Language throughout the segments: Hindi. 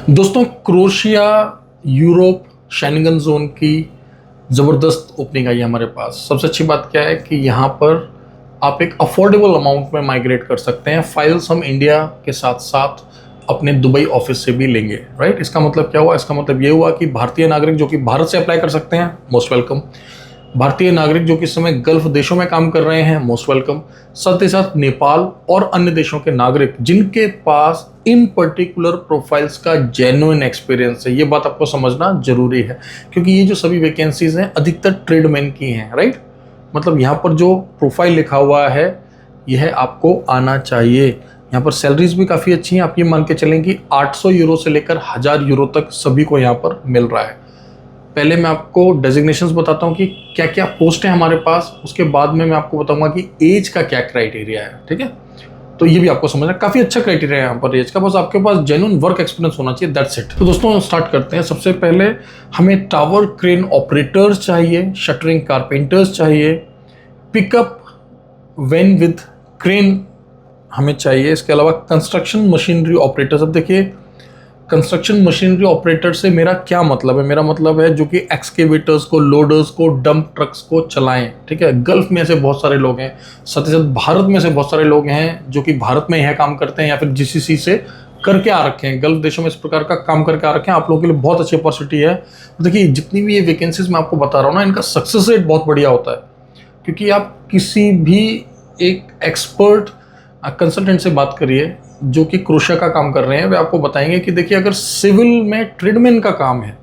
दोस्तों, क्रोएशिया यूरोप शेंगन जोन की ज़बरदस्त ओपनिंग आई है हमारे पास। सबसे अच्छी बात क्या है कि यहाँ पर आप एक अफोर्डेबल अमाउंट में माइग्रेट कर सकते हैं। फाइल्स हम इंडिया के साथ साथ अपने दुबई ऑफिस से भी लेंगे, राइट। इसका मतलब क्या हुआ? इसका मतलब ये हुआ कि भारतीय नागरिक जो कि भारत से अप्लाई कर सकते हैं, मोस्ट वेलकम। भारतीय नागरिक जो कि इस समय गल्फ देशों में काम कर रहे हैं, मोस्ट वेलकम। साथ ही साथ नेपाल और अन्य देशों के नागरिक जिनके पास इन पर्टिकुलर प्रोफाइल्स का जेन्युइन एक्सपीरियंस है, ये बात आपको समझना जरूरी है, क्योंकि ये जो सभी वैकेंसीज हैं अधिकतर ट्रेडमैन की हैं, राइट। मतलब यहाँ पर जो प्रोफाइल लिखा हुआ है यह आपको आना चाहिए। यहाँ पर सैलरीज भी काफ़ी अच्छी हैं। आप ये मान के चलें कि 800 यूरो से लेकर 1000 यूरो तक सभी को यहाँ पर मिल रहा है। पहले मैं आपको डेजिग्नेशंस बताता हूँ कि क्या क्या पोस्ट है हमारे पास, उसके बाद में मैं आपको बताऊंगा कि एज का क्या क्राइटेरिया है, ठीक है। तो ये भी आपको समझना, काफ़ी अच्छा क्राइटेरिया है यहाँ पर एज का, बस आपके पास जेन्युइन वर्क एक्सपीरियंस होना चाहिए, दैट्स इट। तो दोस्तों स्टार्ट करते हैं। सबसे पहले हमें टावर क्रेन ऑपरेटर्स चाहिए, शटरिंग कारपेंटर्स चाहिए, पिकअप वैन विद क्रेन हमें चाहिए। इसके अलावा कंस्ट्रक्शन मशीनरी ऑपरेटर्स। अब देखिए, कंस्ट्रक्शन मशीनरी ऑपरेटर से मेरा क्या मतलब है? मेरा मतलब है जो कि एक्सकेवेटर्स को, लोडर्स को, डंप ट्रक्स को चलाएं, ठीक है। गल्फ में से बहुत सारे लोग हैं, साथ ही साथ भारत में से बहुत सारे लोग हैं जो कि भारत में यह काम करते हैं या फिर जीसीसी से करके आ रखे हैं, गल्फ देशों में इस प्रकार का काम करके आ रखे हैं। आप लोगों के लिए बहुत अच्छी अपॉर्चुनिटी है। देखिए, जितनी भी ये वैकेंसीज मैं आपको बता रहा हूँ ना, इनका सक्सेस रेट बहुत बढ़िया होता है, क्योंकि आप किसी भी एक एक्सपर्ट कंसल्टेंट से बात करिए जो कि क्रोएशिया का काम कर रहे हैं, वे आपको बताएंगे कि देखिए, अगर सिविल में ट्रेडमैन का काम है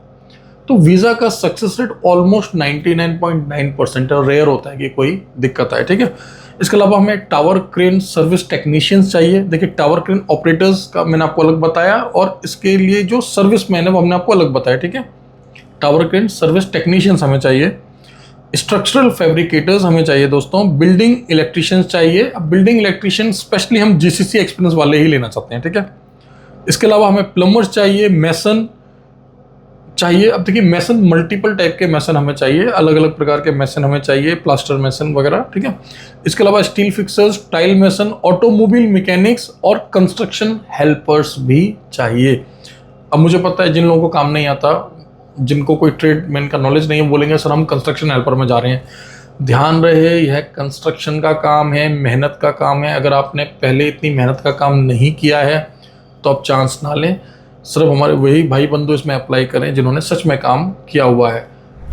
तो वीज़ा का सक्सेस रेट ऑलमोस्ट 99.9% है। रेयर होता है कि कोई दिक्कत आए, ठीक है। इसके अलावा हमें टावर क्रेन सर्विस टेक्नीशियंस चाहिए। देखिए, टावर क्रेन ऑपरेटर्स का मैंने आपको अलग बताया, और इसके लिए जो सर्विस मैन है वो हमने आपको अलग बताया, ठीक है। टावर क्रेन सर्विस टेक्नीशियंस हमें चाहिए। स्ट्रक्चरल फैब्रिकेटर्स हमें चाहिए दोस्तों। बिल्डिंग इलेक्ट्रिशियंस चाहिए। अब बिल्डिंग इलेक्ट्रिशियन स्पेशली हम जीसीसी एक्सपीरियंस वाले ही लेना चाहते हैं, ठीक है। इसके अलावा हमें प्लम्बर्स चाहिए, मैसन चाहिए। अब देखिए, मैसन मल्टीपल टाइप के मैसन हमें चाहिए, अलग अलग प्रकार के मैसन हमें चाहिए, प्लास्टर मैसन वगैरह, ठीक है। इसके अलावा स्टील फिक्सर्स, टाइल मैसन, ऑटोमोबाइल मैकेनिक्स और कंस्ट्रक्शन हेल्पर्स भी चाहिए। अब मुझे पता है जिन लोगों को काम नहीं आता, जिनको कोई ट्रेडमैन का नॉलेज नहीं है, बोलेंगे सर हम कंस्ट्रक्शन हेल्पर में जा रहे हैं। ध्यान रहे, यह कंस्ट्रक्शन का काम है, मेहनत का काम है। अगर आपने पहले इतनी मेहनत का काम नहीं किया है तो आप चांस ना लें। सिर्फ हमारे वही भाई बंधु इसमें अप्लाई करें जिन्होंने सच में काम किया हुआ है।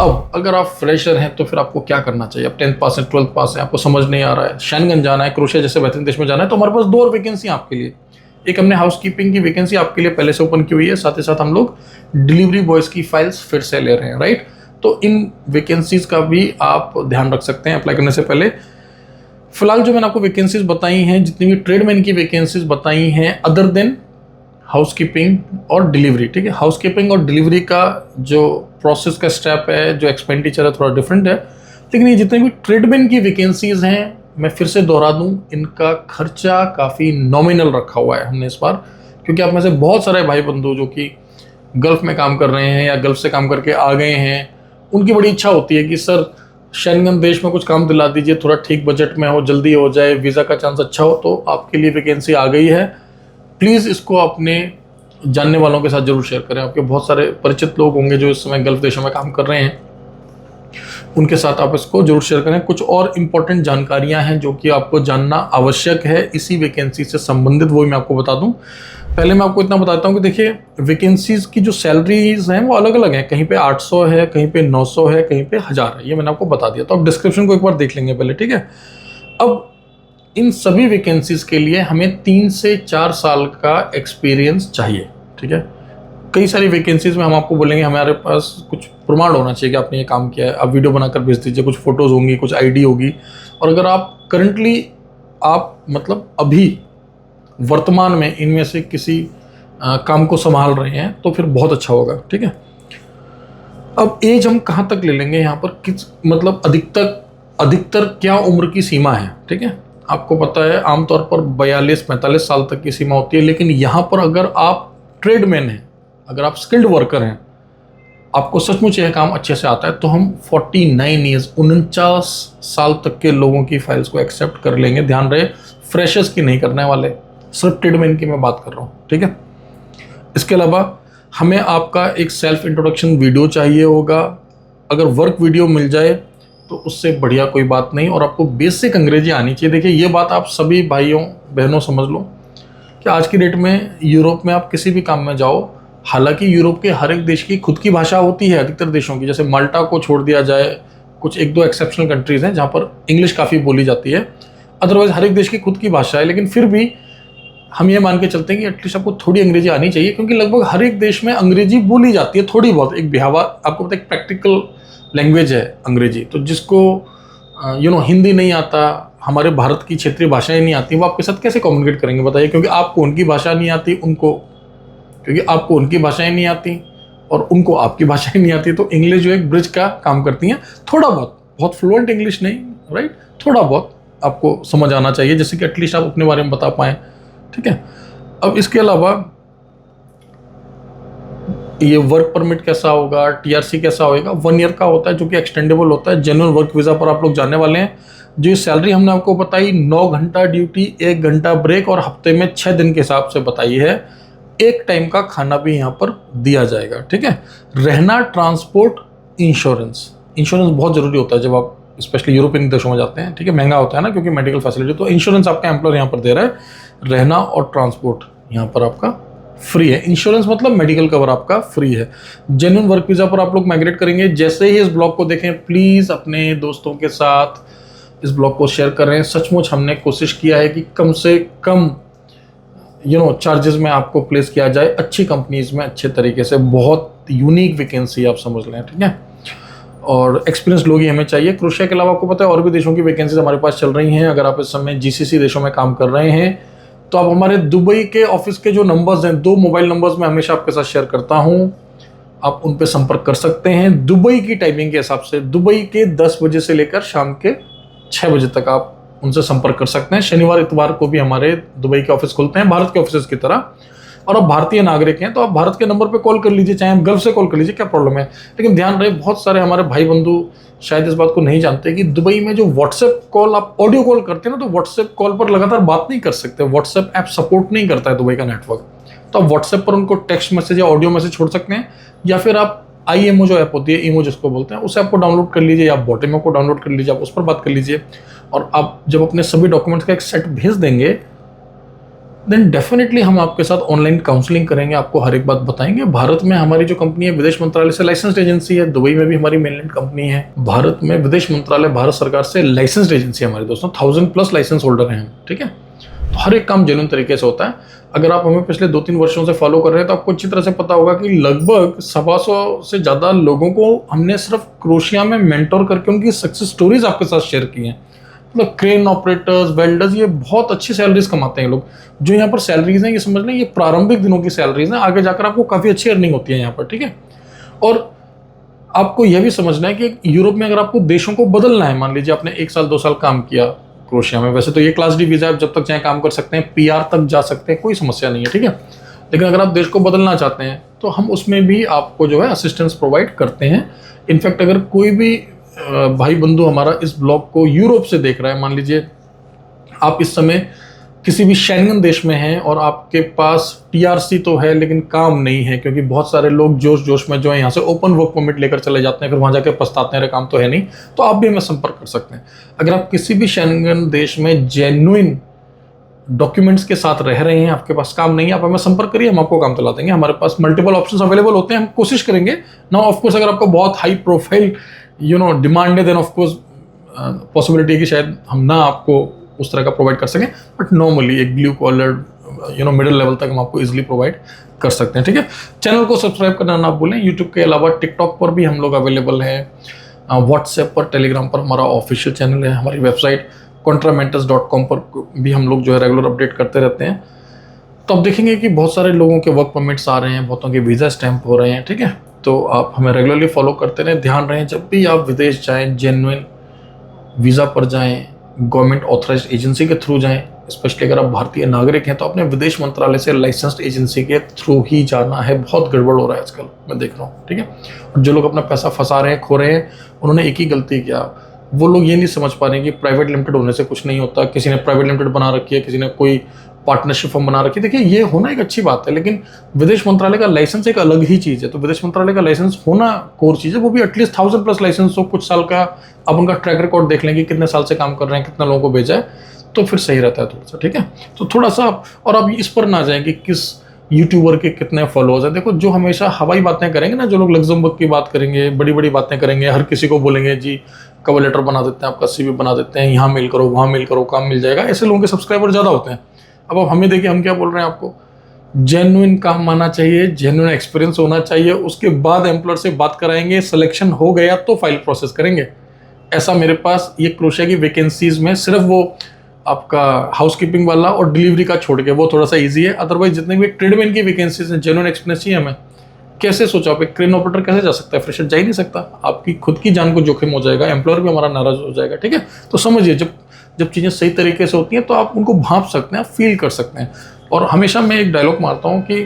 अब अगर आप फ्रेशर हैं तो फिर आपको क्या करना चाहिए? आप 10th पास है, 12th पास है, आपको समझ नहीं आ रहा है, शेंगन जाना है, क्रोएशिया जैसे बेहतरीन देश में जाना है, तो हमारे पास 2 और वैकेंसी आपके लिए। एक हमने हाउसकीपिंग की वैकेंसी आपके लिए पहले से ओपन की हुई है, साथ ही साथ हम लोग डिलीवरी बॉयज की फाइल्स फिर से ले रहे हैं, राइट। तो इन वैकेंसीज का भी आप ध्यान रख सकते हैं अप्लाई करने से पहले। फिलहाल जो मैंने आपको वैकेंसीज बताई हैं, जितनी भी ट्रेडमैन की वैकेंसीज बताई हैं, अदर देन हाउसकीपिंग और डिलीवरी, ठीक है। हाउसकीपिंग और डिलीवरी का जो प्रोसेस का स्टेप है, जो एक्सपेंडिचर है, थोड़ा डिफरेंट है। लेकिन ये जितने भी ट्रेडमैन की वैकेंसीज हैं, मैं फिर से दोहरा दूं, इनका खर्चा काफ़ी नॉमिनल रखा हुआ है हमने इस बार, क्योंकि आप में से बहुत सारे भाई बंधु जो कि गल्फ में काम कर रहे हैं या गल्फ से काम करके आ गए हैं, उनकी बड़ी इच्छा होती है कि सर शेंगन देश में कुछ काम दिला दीजिए, थोड़ा ठीक बजट में हो, जल्दी हो जाए, वीज़ा का चांस अच्छा हो। तो आपके लिए वैकेंसी आ गई है। प्लीज़ इसको अपने जानने वालों के साथ जरूर शेयर करें। आपके बहुत सारे परिचित लोग होंगे जो इस समय गल्फ देशों में काम कर रहे हैं, उनके साथ आप इसको जरूर शेयर करें। कुछ और इम्पोर्टेंट जानकारियां हैं जो कि आपको जानना आवश्यक है इसी वैकेंसी से संबंधित, वो मैं आपको बता दूं। पहले मैं आपको इतना बताता हूं कि देखिए, वैकेंसीज की जो सैलरीज हैं वो अलग अलग हैं। कहीं पे 800 है, कहीं पे 900 है, कहीं पे 1000 है। ये मैंने आपको बता दिया, तो आप डिस्क्रिप्शन को एक बार देख लेंगे पहले, ठीक है। अब इन सभी वैकेंसीज के लिए हमें 3 से 4 साल का एक्सपीरियंस चाहिए, ठीक है। कई सारी वैकेंसीज में हम आपको बोलेंगे हमारे पास कुछ प्रमाण होना चाहिए कि आपने ये काम किया है, आप वीडियो बनाकर भेज दीजिए, कुछ फोटोज़ होंगी, कुछ आईडी होगी। और अगर आप करंटली मतलब अभी वर्तमान में इनमें से किसी काम को संभाल रहे हैं तो फिर बहुत अच्छा होगा, ठीक है। अब एज हम कहाँ तक ले लेंगे यहाँ पर, किस मतलब अधिकतर क्या उम्र की सीमा है, ठीक है। आपको पता है आमतौर पर 42-45 साल तक की सीमा होती है, लेकिन यहाँ पर अगर आप ट्रेडमैन हैं, अगर आप स्किल्ड वर्कर हैं, आपको सचमुच यह काम अच्छे से आता है, तो हम 49 ईयर्स 49 साल तक के लोगों की फाइल्स को एक्सेप्ट कर लेंगे। ध्यान रहे, फ्रेशर्स की नहीं करने वाले, सिर्फ ट्रेडमैन की मैं बात कर रहा हूँ, ठीक है। इसके अलावा हमें आपका एक सेल्फ इंट्रोडक्शन वीडियो चाहिए होगा। अगर वर्क वीडियो मिल जाए तो उससे बढ़िया कोई बात नहीं, और आपको बेसिक अंग्रेजी आनी चाहिए। देखिए ये बात आप सभी भाइयों बहनों समझ लो कि आज की डेट में यूरोप में आप किसी भी काम में जाओ, हालांकि यूरोप के हर एक देश की खुद की भाषा होती है, अधिकतर देशों की, जैसे माल्टा को छोड़ दिया जाए, कुछ एक दो एक्सेप्शनल कंट्रीज हैं जहाँ पर इंग्लिश काफ़ी बोली जाती है, अदरवाइज हर एक देश की खुद की भाषा है। लेकिन फिर भी हम ये मान के चलते हैं कि एटलीस्ट आपको थोड़ी अंग्रेजी आनी चाहिए, क्योंकि लगभग हर एक देश में अंग्रेजी बोली जाती है थोड़ी बहुत। एक बिहावा आपको पता है, एक प्रैक्टिकल लैंग्वेज है अंग्रेजी। तो जिसको हिंदी नहीं आता, हमारे भारत की क्षेत्रीय भाषाएं नहीं आती, वो आपके साथ कैसे कम्युनिकेट करेंगे बताइए? क्योंकि आपको उनकी भाषा नहीं आती, क्योंकि आपको उनकी भाषाएं नहीं आती और उनको आपकी भाषाएं नहीं आती, तो इंग्लिश जो एक ब्रिज का काम करती हैं। थोड़ा बहुत फ्लुएंट इंग्लिश नहीं, राइट, थोड़ा बहुत आपको समझ आना चाहिए, जैसे कि एटलीस्ट आप अपने बारे में बता पाएँ, ठीक है। अब इसके अलावा ये वर्क परमिट कैसा होगा, टीआरसी कैसा होगा, 1 ईयर का होता है जो कि एक्सटेंडेबल होता है। जेन्युइन वर्क वीज़ा पर आप लोग जाने वाले हैं। जो सैलरी हमने आपको बताई, 9 घंटा ड्यूटी, 1 घंटा ब्रेक और हफ्ते में 6 दिन के हिसाब से बताई है। एक टाइम का खाना भी यहाँ पर दिया जाएगा, ठीक है। रहना, ट्रांसपोर्ट, इंश्योरेंस बहुत ज़रूरी होता है जब आप स्पेशली यूरोपियन देशों में जाते हैं, ठीक है। महंगा होता है ना, क्योंकि मेडिकल फैसिलिटी, तो इंश्योरेंस आपका एम्प्लॉयर यहाँ पर दे रहा है। रहना और ट्रांसपोर्ट यहाँ पर आपका फ्री है। इंश्योरेंस मतलब मेडिकल कवर आपका फ्री है। जेन्युइन वर्क वीज़ा पर आप लोग माइग्रेट करेंगे। जैसे ही इस ब्लॉग को देखें, प्लीज़ अपने दोस्तों के साथ इस ब्लॉग को शेयर करें। सचमुच हमने कोशिश किया है कि कम से कम चार्जेस में आपको प्लेस किया जाए अच्छी कंपनीज में, अच्छे तरीके से। बहुत यूनिक वैकेंसी आप समझ लें, ठीक है। और एक्सपीरियंस लोग ही हमें चाहिए। क्रोएशिया के अलावा आपको पता है और भी देशों की वैकेंसीज हमारे पास चल रही हैं। अगर आप इस समय जीसीसी देशों में काम कर रहे हैं तो आप हमारे दुबई के ऑफिस के जो नंबर्स हैं, 2 मोबाइल नंबर्स मैं हमेशा आपके साथ शेयर करता हूं, आप उन पे संपर्क कर सकते हैं। दुबई की टाइमिंग के हिसाब से दुबई के 10 बजे से लेकर शाम के 6 बजे तक आप उनसे संपर्क कर सकते हैं। शनिवार इतवार को भी हमारे दुबई के ऑफिस खुलते हैं, भारत के ऑफिस की तरह। और आप भारतीय नागरिक हैं तो आप भारत के नंबर पे कॉल कर लीजिए, चाहे आप गल्फ से कॉल कर लीजिए, क्या प्रॉब्लम है। लेकिन ध्यान रहे, बहुत सारे हमारे भाई बंधु शायद इस बात को नहीं जानते कि दुबई में जो व्हाट्सएप कॉल, आप ऑडियो कॉल करते हैं ना, तो व्हाट्सएप कॉल पर लगातार बात नहीं कर सकते। व्हाट्सएप ऐप सपोर्ट नहीं करता है दुबई का नेटवर्क। तो आप व्हाट्सएप पर उनको टेक्स्ट मैसेज या ऑडियो मैसेज छोड़ सकते हैं, या फिर आप IMO जो ऐप होती है, ईमो जिसको बोलते हैं, उस ऐप को डाउनलोड कर लीजिए, या बॉटिमो को डाउनलोड कर लीजिए, आप उस पर बात कर लीजिए। और आप जब अपने सभी डॉक्यूमेंट्स का एक सेट भेज देंगे, देन डेफिनेटली हम आपके साथ ऑनलाइन काउंसलिंग करेंगे, आपको हर एक बात बताएंगे। भारत में हमारी जो कंपनी है विदेश मंत्रालय से लाइसेंस्ड एजेंसी है, दुबई में भी हमारी मेनलैंड कंपनी है। भारत में विदेश मंत्रालय भारत सरकार से लाइसेंस्ड एजेंसी है हमारे दोस्तों, 1000+ लाइसेंस होल्डर हैं हम, ठीक है। तो हर एक काम जेन्युइन तरीके से होता है। अगर आप हमें पिछले 2-3 वर्षों से फॉलो कर रहे हैं तो आपको अच्छी तरह से पता होगा कि लगभग 125 से ज़्यादा लोगों को हमने सिर्फ क्रोएशिया में मेंटोर करके उनकी सक्सेस स्टोरीज आपके साथ शेयर की हैं। मतलब क्रेन ऑपरेटर्स, वेल्डर्स, ये बहुत अच्छी सैलरीज कमाते हैं लोग। जो यहाँ पर सैलरीज हैं, ये समझ लें ये प्रारंभिक दिनों की सैलरीज हैं, आगे जाकर आपको काफ़ी अच्छी अर्निंग होती है यहाँ पर, ठीक है। और आपको यह भी समझना है कि यूरोप में अगर आपको देशों को बदलना है, मान लीजिए आपने 1 साल 2 साल काम किया क्रोएशिया में, वैसे तो ये क्लास डी वीज़ा है, जब तक चाहे काम कर सकते हैं, PR तक जा सकते हैं, कोई समस्या नहीं है, ठीक है। लेकिन अगर आप देश को बदलना चाहते हैं तो हम उसमें भी आपको जो है असिस्टेंस प्रोवाइड करते हैं। इनफैक्ट अगर कोई भी भाई बंधु हमारा इस ब्लॉग को यूरोप से देख रहा है, मान लीजिए आप इस समय किसी भी शेंगन देश में हैं और आपके पास TRC तो है लेकिन काम नहीं है, क्योंकि बहुत सारे लोग जोश जोश में जो है यहाँ से ओपन वर्क परमिट लेकर चले जाते हैं, फिर वहाँ जाकर पछताते हैं, काम तो है नहीं, तो आप भी हमें संपर्क कर सकते हैं। अगर आप किसी भी शेंगन देश में जेन्युइन डॉक्यूमेंट्स के साथ रह रहे हैं, आपके पास काम नहीं है, आप हमें संपर्क करिए, हम आपको काम दिला देंगे। हमारे पास मल्टीपल ऑप्शंस अवेलेबल होते हैं, हम कोशिश करेंगे ना। ऑफकोर्स अगर आपको बहुत हाई प्रोफाइल डिमांड है, देन ऑफकोर्स पॉसिबिलिटी है कि शायद हम ना आपको उस तरह का प्रोवाइड कर सकें, बट नॉर्मली एक ब्लू कॉलर मिडिल लेवल तक हम आपको इजीली प्रोवाइड कर सकते हैं, ठीक है। चैनल को सब्सक्राइब करना ना भूलें। यूट्यूब के अलावा टिकटॉक पर भी हम लोग अवेलेबल हैं, व्हाट्सएप पर, टेलीग्राम पर हमारा ऑफिशियल चैनल है, हमारी वेबसाइट contramentus.com पर भी हम लोग जो है रेगुलर अपडेट करते रहते हैं। तो आप देखेंगे कि बहुत सारे लोगों के वर्क परमिट्स आ रहे हैं, बहुतों के वीज़ा स्टैम्प हो रहे हैं, ठीक है। तो आप हमें रेगुलरली फॉलो करते रहें। ध्यान रहें, जब भी आप विदेश जाएं, जेन्युइन वीज़ा पर जाएं, गवर्नमेंट ऑथराइज्ड एजेंसी के थ्रू जाएं। स्पेशली अगर आप भारतीय नागरिक हैं तो अपने विदेश मंत्रालय से लाइसेंस्ड एजेंसी के थ्रू ही जाना है। बहुत गड़बड़ हो रहा है आजकल, मैं देख रहा हूँ, ठीक है। और जो लोग अपना पैसा फंसा रहे हैं, खो रहे हैं, उन्होंने एक ही गलती किया, वो लोग ये नहीं समझ पा रहे हैं कि प्राइवेट लिमिटेड होने से कुछ नहीं होता। किसी ने प्राइवेट लिमिटेड बना रखी है, किसी ने कोई पार्टनरशिप हम बना रखी। देखिए ये होना एक अच्छी बात है, लेकिन विदेश मंत्रालय का लाइसेंस एक अलग ही चीज़ है। तो विदेश मंत्रालय का लाइसेंस होना कोर चीज़ है, वो भी एटलीस्ट 1000+ लाइसेंस हो, कुछ साल का आप उनका ट्रैक रिकॉर्ड देख लेंगे, कितने साल से काम कर रहे हैं, कितने लोगों को भेजा है, तो फिर सही रहता है थोड़ा सा। ठीक है, तो थोड़ा सा और आप इस पर ना जाएं कि किस यूट्यूबर के कितने फॉलोअर्स हैं। देखो जो हमेशा हवाई बातें करेंगे ना, जो लोग लग्जमबर्ग की बात करेंगे, बड़ी बड़ी बातें करेंगे, हर किसी को बोलेंगे जी कवर लेटर बना देते हैं, आपका CV बना देते हैं, यहाँ मेल करो, वहाँ मेल करो, काम मिल जाएगा, ऐसे लोगों के सब्सक्राइबर ज़्यादा होते हैं। अब आप हमें देखिए, हम क्या बोल रहे हैं आपको, जेन्युइन काम आना चाहिए, जेन्युइन एक्सपीरियंस होना चाहिए, उसके बाद एम्प्लॉयर से बात कराएंगे, सिलेक्शन हो गया तो फाइल प्रोसेस करेंगे। ऐसा मेरे पास ये क्रोशिया की वैकेंसीज में सिर्फ वो आपका हाउसकीपिंग वाला और डिलीवरी का छोड़ के वो थोड़ा सा इजी है, अदरवाइज जितने भी ट्रेडमैन की वैकेंसीज हैं, जेन्युइन एक्सपीरियंस चाहिए हमें। कैसे सोचा आप, एक क्रेन ऑपरेटर कैसे जा सकता है, फ्रेशर जा ही नहीं सकता, आपकी खुद की जान को जोखिम हो जाएगा, एम्प्लॉयर भी हमारा नाराज हो जाएगा। ठीक है, तो समझिए जब जब चीज़ें सही तरीके से होती हैं तो आप उनको भांप सकते हैं, फील कर सकते हैं। और हमेशा मैं एक डायलॉग मारता हूँ कि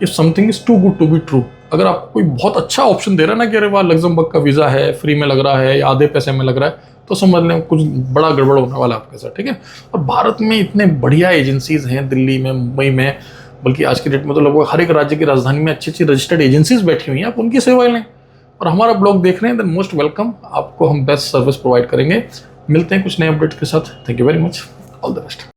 if something is too good to be true, अगर आपको कोई बहुत अच्छा ऑप्शन दे रहा है ना कि अरे वाह लग्जमबर्ग का वीज़ा है, फ्री में लग रहा है या आधे पैसे में लग रहा है, तो समझ लें कुछ बड़ा गड़बड़ होने वाला है आपके साथ। ठीक है, और भारत में इतने बढ़िया एजेंसीज हैं, दिल्ली में, मुंबई में, बल्कि आज की डेट में तो लगभग हर एक राज्य की राजधानी में अच्छी अच्छी रजिस्टर्ड एजेंसीज बैठी हुई हैं, आप उनकी सेवाएं लें। और हमारा ब्लॉग देख रहे हैं देन मोस्ट वेलकम, आपको हम बेस्ट सर्विस प्रोवाइड करेंगे। मिलते हैं कुछ नए अपडेट के साथ। Thank you very much, all the best.